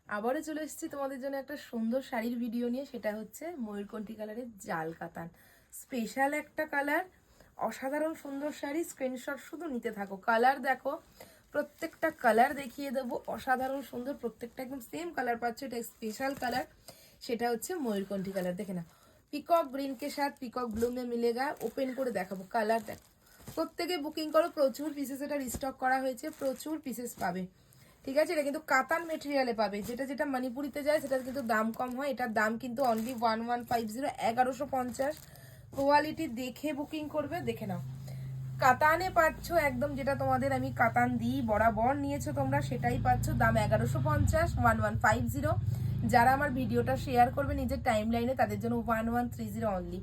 আবারও চলে এসেছি তোমাদের জন্য একটা সুন্দর শাড়ির ভিডিও নিয়ে। সেটা হচ্ছে ময়ূরকণ্ঠী কালারের জাল কাতান, স্পেশাল একটা কালার, অসাধারণ সুন্দর শাড়ি। স্ক্রিনশট শুধু নিতে থাকো। কালার দেখো, প্রত্যেকটা কালার দেখিয়ে দেবো, অসাধারণ সুন্দর, প্রত্যেকটা একদম সেম কালার পাচ্ছ। এটা স্পেশাল কালার, সেটা হচ্ছে ময়ূরকণ্ঠী কালার। দেখে না, পিকক গ্রিন কে সাথ পিকক ব্লু মে মিলেগা। ওপেন করে দেখাবো, কালার দেখো। প্রত্যেকে বুকিং করো, প্রচুর পিসেস এটা রিস্টক করা হয়েছে, প্রচুর পিসেস পাবে। ঠিক আছে, এটা কিন্তু কাতান মেটেরিয়ালে পাবে। যেটা যেটা মণিপুরিতে যায় সেটা কিন্তু দাম কম হয়, এটার দাম কিন্তু অনলি 1150, 1150। কোয়ালিটি দেখে বুকিং করবে। দেখে নাও, কাতানে পাচ্ছ একদম, যেটা তোমাদের আমি কাতান দিই বরাবর, নিয়েছো তোমরা সেটাই পাচ্ছ। দাম 1150, 1150। যারা আমার ভিডিওটা শেয়ার করবে নিজের টাইম লাইনে তাদের জন্য 1130 অনলি।